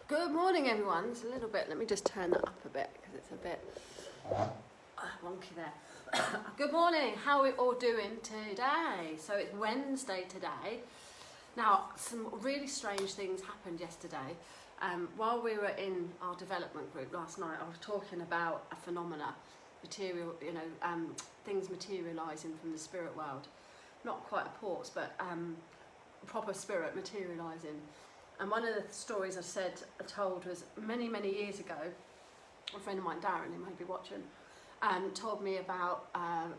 Good morning, everyone. It's a little bit, let me just turn that up a bit because it's a bit wonky there. Good morning. How are we all doing today? So it's Wednesday today. Now, some really strange things happened yesterday. While we were in our development group last night, I was talking about a phenomena, things materialising from the spirit world. Not quite a ports, but proper spirit materialising. And one of the stories I told was many, many years ago, a friend of mine, Darren, who may be watching, told me about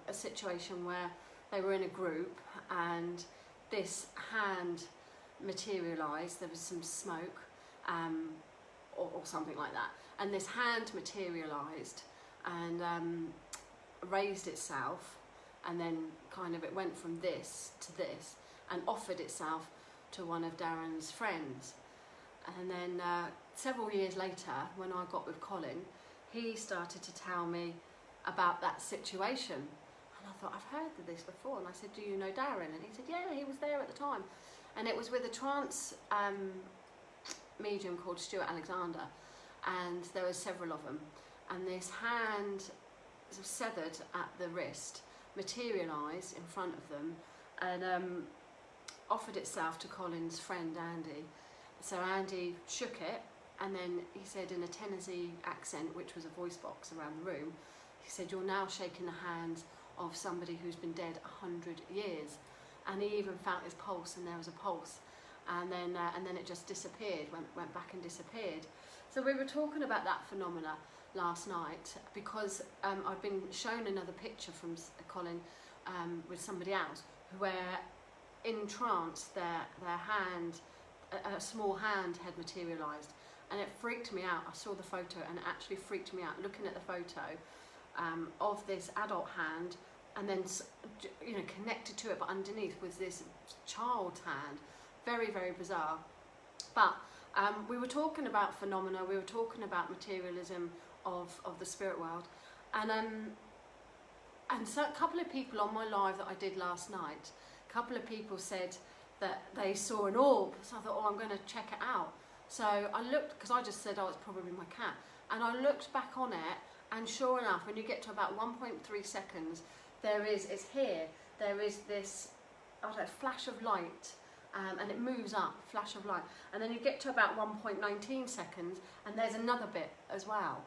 a situation where they were in a group and this hand materialised. There was some smoke or something like that. And this hand materialised and raised itself, and then kind of it went from this to this and offered itself to one of Darren's friends. And then several years later, when I got with Colin, he started to tell me about that situation. And I thought, I've heard of this before. And I said, do you know Darren? And he said, yeah, he was there at the time. And it was with a trance medium called Stuart Alexander. And there were several of them. And this hand severed at the wrist materialised in front of them and offered itself to Colin's friend Andy. So Andy shook it, and then he said in a Tennessee accent, which was a voice box around the room, he said, you're now shaking the hand of somebody who's been dead 100 years. And he even felt his pulse, and there was a pulse. And then it just disappeared, went back and disappeared. So we were talking about that phenomena last night because I've been shown another picture from Colin with somebody else where in trance their hand, a small hand had materialised, and it freaked me out. I saw the photo and it actually freaked me out looking at the photo of this adult hand, and then connected to it, but underneath was this child's hand. Very, very bizarre. But we were talking about phenomena, we were talking about materialism of the spirit world, and so a couple of people on my live that I did last night, a couple of people said that they saw an orb. So I thought, I'm going to check it out. So I looked, because I just said, it's probably my cat. And I looked back on it, and sure enough, when you get to about 1.3 seconds, it's here. There is this flash of light, and it moves up, flash of light. And then you get to about 1.19 seconds, and there's another bit as well.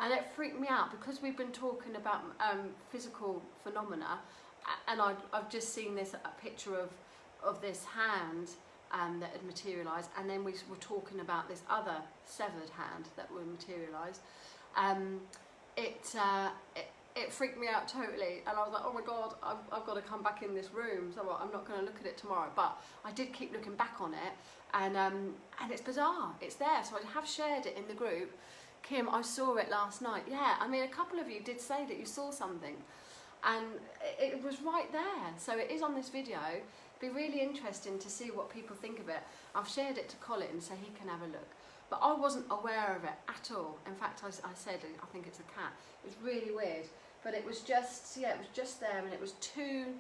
And it freaked me out because we've been talking about physical phenomena, and I've just seen a picture of this hand that had materialised, and then we were talking about this other severed hand that were materialised. It freaked me out totally, and I was like, oh my god, I've got to come back in this room, so I'm not going to look at it tomorrow. But I did keep looking back on it, and it's bizarre, it's there. So I have shared it in the group. Kim, I saw it last night. Yeah, I mean, a couple of you did say that you saw something, and it was right there. So it is on this video. It'd be really interesting to see what people think of it. I've shared it to Colin so he can have a look. But I wasn't aware of it at all. In fact, I said, I think it's a cat. It was really weird. But it was just, it was just there, and it was two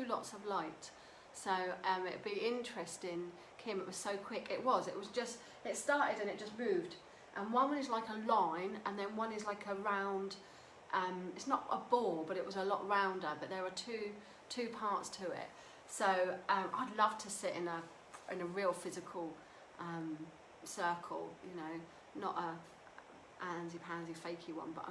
lots of light. So it'd be interesting, Kim, it was so quick. It was just, it started and it just moved. And one is like a line, and then one is like a round, it's not a ball, but it was a lot rounder, but there are two parts to it. So I'd love to sit in a real physical circle, not a pansy fakey one, but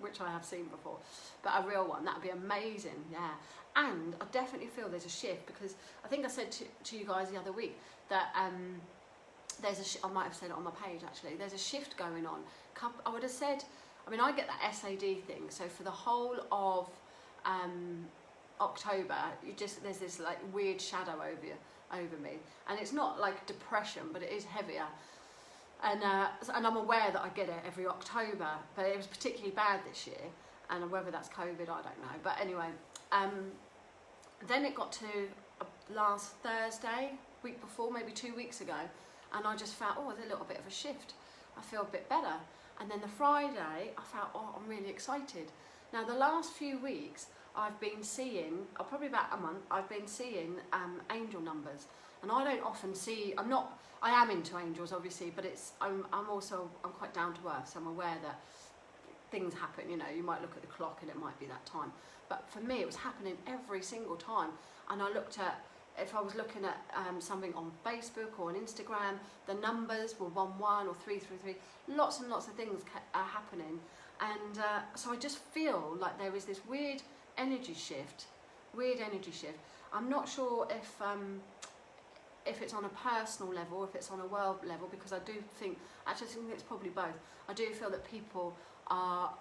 which I have seen before, but a real one. That'd be amazing, yeah. And I definitely feel there's a shift, because I think I said to you guys the other week that there's I might have said it on my page actually, there's a shift going on. I would have said, I get that SAD thing, so for the whole of October, there's this like weird shadow over me, and it's not like depression, but it is heavier. And I'm aware that I get it every October, but it was particularly bad this year, and whether that's COVID, I don't know. But anyway, then it got to last Thursday, week before, maybe 2 weeks ago, and I just felt, there's a little bit of a shift. I feel a bit better. And then the Friday, I felt, I'm really excited. Now, the last few weeks, I've been seeing, probably about a month, I've been seeing angel numbers. And I don't often see, I am into angels obviously, but I'm quite down to earth, so I'm aware that things happen, you know, you might look at the clock and it might be that time. But for me, it was happening every single time. And I looked at, if I was looking at something on Facebook or on Instagram, the numbers were 11 or 333, lots and lots of things are happening. And so I just feel like there is this weird energy shift. I'm not sure if it's on a personal level, if it's on a world level, because I think it's probably both. I do feel that people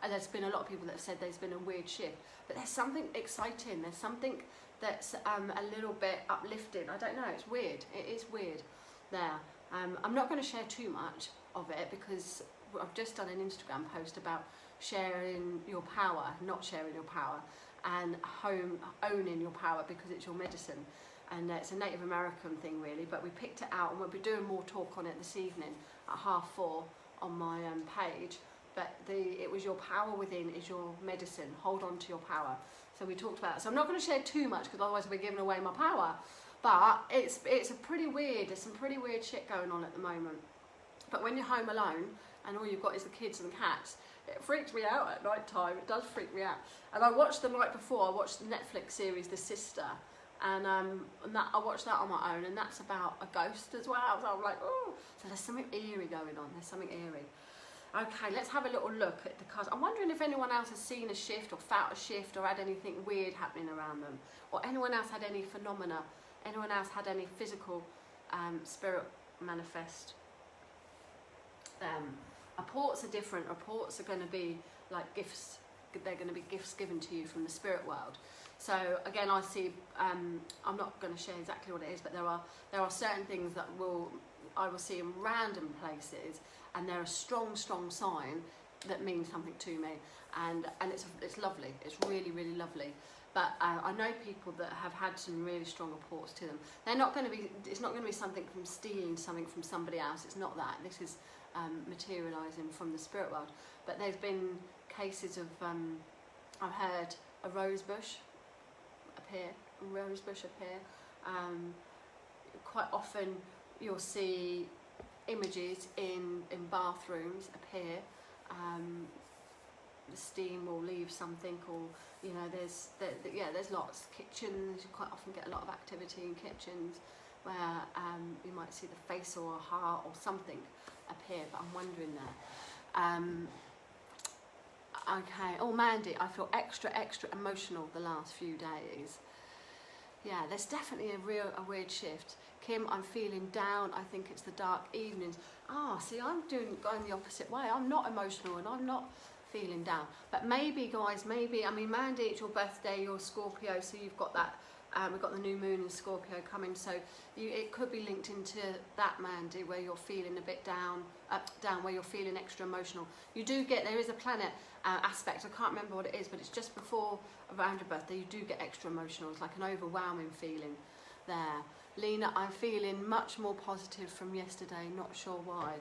there's been a lot of people that have said there's been a weird shift, but there's something exciting, there's something that's a little bit uplifting. I don't know, it's weird, it is weird there. I'm not going to share too much of it because I've just done an Instagram post about sharing your power, not sharing your power, and owning your power because it's your medicine. And it's a Native American thing really, but we picked it out and we'll be doing more talk on it this evening at 4:30 on my page. But it was your power within is your medicine. Hold on to your power. So we talked about it. So I'm not going to share too much because otherwise we're giving away my there's some pretty weird shit going on at the moment. But when you're home alone and all you've got is the kids and the cats, it freaks me out at night time. It does freak me out. And I watched the night before, I watched the Netflix series The Sister. And that I watched that on my own, and that's about a ghost as well. So I'm like, oh, so there's something eerie going on. There's something eerie. Okay, let's have a little look at the cards. I'm wondering if anyone else has seen a shift or felt a shift or had anything weird happening around them, or anyone else had any phenomena, anyone else had any physical spirit manifest. Reports are different. Reports are going to be like gifts. They're going to be gifts given to you from the spirit world. So again, I see. I'm not going to share exactly what it is, but there are certain things that I will see in random places, and they're a strong sign that means something to me, and it's lovely. It's really lovely. But I know people that have had some really strong reports to them. They're not going to be. It's not going to be something from stealing something from somebody else. It's not that. This is materialising from the spirit world. But there's been cases of I've heard a rose bush appear. Quite often you'll see images in bathrooms appear. The steam will leave something, or you know, there's lots. Kitchens, you quite often get a lot of activity in kitchens where you might see the face or a heart or something appear, but I'm wondering there. Okay, oh Mandy, I feel extra emotional the last few days. Yeah, there's definitely a weird shift. Kim, I'm feeling down. I think it's the dark evenings. See, I'm going the opposite way. I'm not emotional and I'm not feeling down. But maybe, guys, I mean, Mandy, it's your birthday, you're Scorpio, so you've got that. We've got the new moon in Scorpio coming, so it could be linked into that, Mandy, where you're feeling a bit down, where you're feeling extra emotional. There is a planet aspect, I can't remember what it is, but it's just before around your birthday, you do get extra emotional. It's like an overwhelming feeling there. Lena, I'm feeling much more positive from yesterday, not sure why.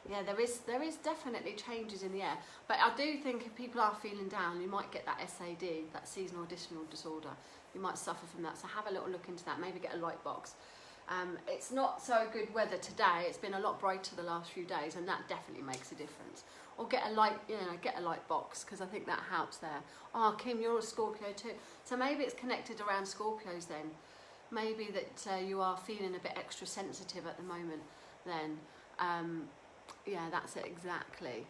Yeah, there is definitely changes in the air, but I do think if people are feeling down, you might get that SAD, that seasonal additional disorder. You might suffer from that, so have a little look into that. Maybe get a light box. It's not so good weather today. It's been a lot brighter the last few days, and that definitely makes a difference. Or get a light box, because I think that helps there. Oh, Kim, you're a Scorpio too, so maybe it's connected around Scorpios then. Maybe that you are feeling a bit extra sensitive at the moment. Then, yeah, that's it exactly.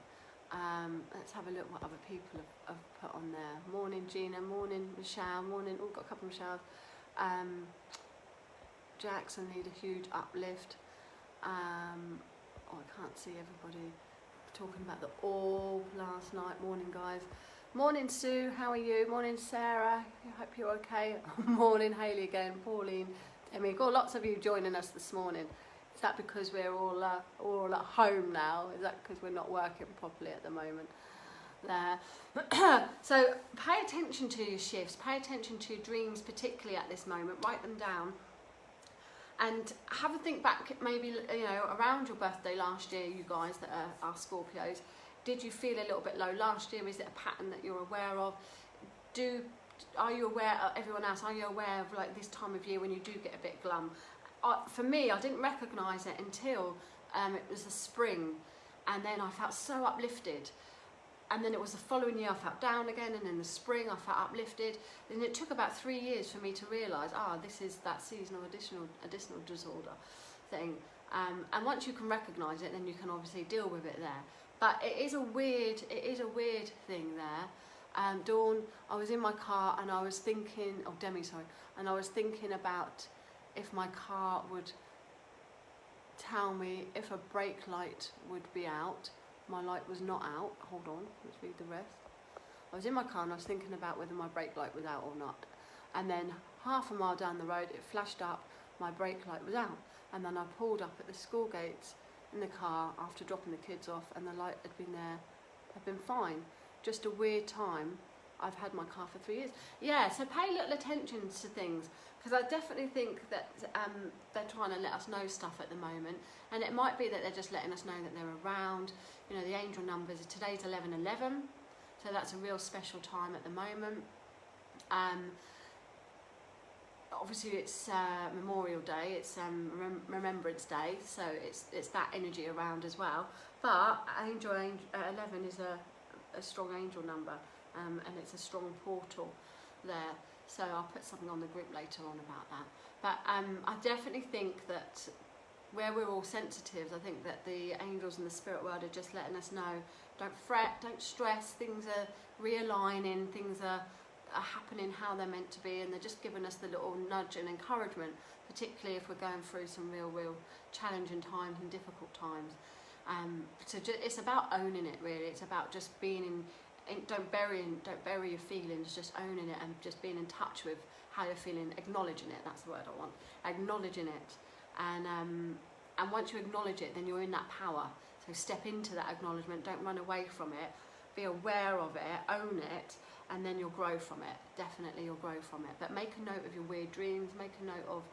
Let's have a look what other people have put on there. Morning Gina, morning Michelle, morning, got a couple of Michelles. Jackson need a huge uplift. I can't see everybody talking about the all last night. Morning guys. Morning Sue, how are you? Morning Sarah, I hope you're okay. Morning Hayley again, Pauline. We've got lots of you joining us this morning. Is that because we're all at home now? Is that because we're not working properly at the moment? There. So pay attention to your shifts, pay attention to your dreams, particularly at this moment. Write them down and have a think back, maybe, you know, around your birthday last year, you guys that are Scorpios. Did you feel a little bit low last year? Is it a pattern that you're aware of? Are you aware of everyone else? Are you aware of like this time of year when you do get a bit glum for me, I didn't recognise it until it was the spring, and then I felt so uplifted. And then it was the following year I felt down again, and in the spring I felt uplifted. And it took about 3 years for me to realise, this is that seasonal additional disorder thing. And once you can recognise it, then you can obviously deal with it there. But it is a weird thing there. Dawn, I was in my car and I was thinking, Demi, sorry, and I was thinking about if my car would tell me if a brake light would be out. My light was not out. Hold on, let's read the rest. I was in my car and I was thinking about whether my brake light was out or not. And then half a mile down the road, it flashed up, my brake light was out. And then I pulled up at the school gates in the car after dropping the kids off, and the light had been there, had been fine. Just a weird time. I've had my car for 3 years. Yeah, so pay little attention to things, because I definitely think that they're trying to let us know stuff at the moment, and it might be that they're just letting us know that they're around. You know, the angel numbers, today's 11/11, so that's a real special time at the moment. Obviously it's Memorial Day, it's Remembrance Day, so it's that energy around as well. But angel 11 is a strong angel number, and it's a strong portal there. So I'll put something on the group later on about that. But I definitely think that where we're all sensitives, I think that the angels and the spirit world are just letting us know, don't fret, don't stress, things are realigning, things are happening how they're meant to be, and they're just giving us the little nudge and encouragement, particularly if we're going through some real challenging times and difficult times. So it's about owning it, really. It's about just being don't bury your feelings, just owning it and just being in touch with how you're feeling, acknowledging it. That's the word I want, acknowledging it. And once you acknowledge it, then you're in that power. So step into that acknowledgement, don't run away from it, be aware of it, own it, and then you'll grow from it. Definitely you'll grow from it. But make a note of your weird dreams, make a note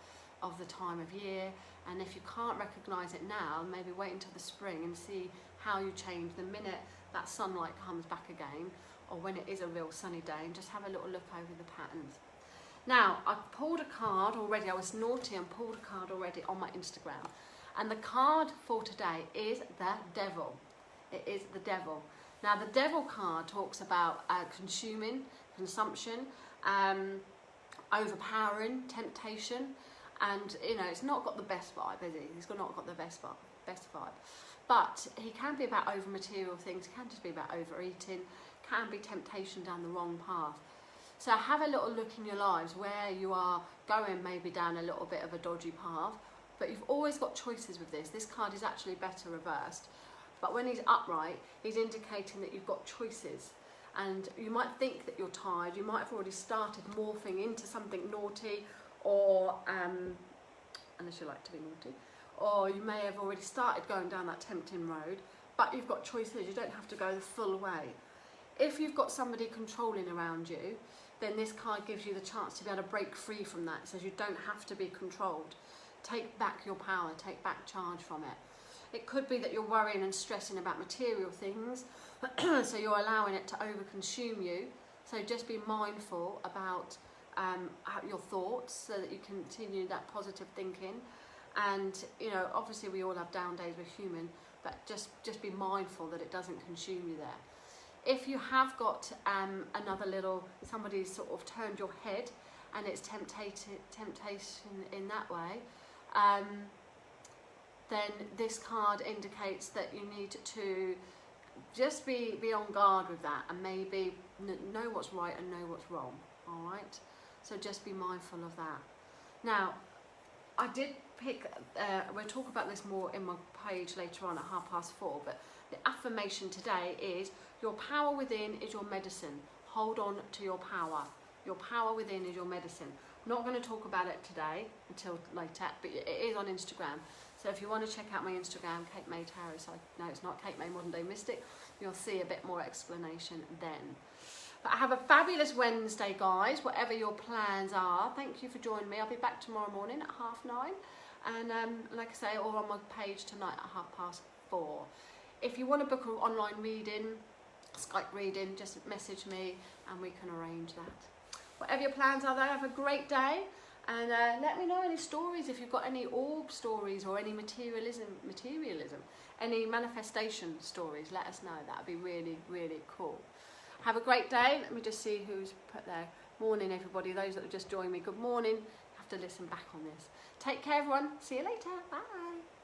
of the time of year, and if you can't recognise it now, maybe wait until the spring and see how you change the minute that sunlight comes back again, or when it is a real sunny day, and just have a little look over the patterns. Now, I pulled a card already. I was naughty and pulled a card already on my Instagram. And the card for today is the Devil. It is the Devil. Now, the Devil card talks about consumption, overpowering, temptation. And, you know, it's not got the best vibe, is he? He's not got the best vibe. But he can be about over material things, can just be about overeating, can be temptation down the wrong path. So have a little look in your lives where you are going maybe down a little bit of a dodgy path, but you've always got choices with this. This card is actually better reversed. But when he's upright, he's indicating that you've got choices. And you might think that you're tired, you might have already started morphing into something naughty, or, unless you like to be naughty, or you may have already started going down that tempting road, but you've got choices, you don't have to go the full way. If you've got somebody controlling around you, then this card gives you the chance to be able to break free from that. It says you don't have to be controlled. Take back your power, take back charge from it. It could be that you're worrying and stressing about material things, so you're allowing it to overconsume you. So just be mindful about your thoughts, so that you continue that positive thinking. And, you know, obviously we all have down days, we're human, but just be mindful that it doesn't consume you there. If you have got another little, somebody's sort of turned your head and it's temptation in that way, then this card indicates that you need to just be on guard with that, and maybe know what's right and know what's wrong, all right? So just be mindful of that. Now, I did pick, we'll talk about this more in my page later on at 4:30, but the affirmation today is, your power within is your medicine. Hold on to your power. Your power within is your medicine. I'm not going to talk about it today until later, but it is on Instagram. So if you want to check out my Instagram, Kate May Tarot, no, it's not Kate May Modern Day Mystic, you'll see a bit more explanation then. But have a fabulous Wednesday, guys, whatever your plans are. Thank you for joining me. I'll be back tomorrow morning at 9:30. And like I say, or on my page tonight at 4:30. If you want to book an online reading, Skype reading, just message me and we can arrange that. Whatever your plans are though, have a great day, And let me know any stories, if you've got any orb stories or any materialism, any manifestation stories, let us know. That would be really, really cool. Have a great day. Let me just see who's put there. Morning, everybody. Those that have just joined me, good morning. Have to listen back on this. Take care, everyone. See you later. Bye.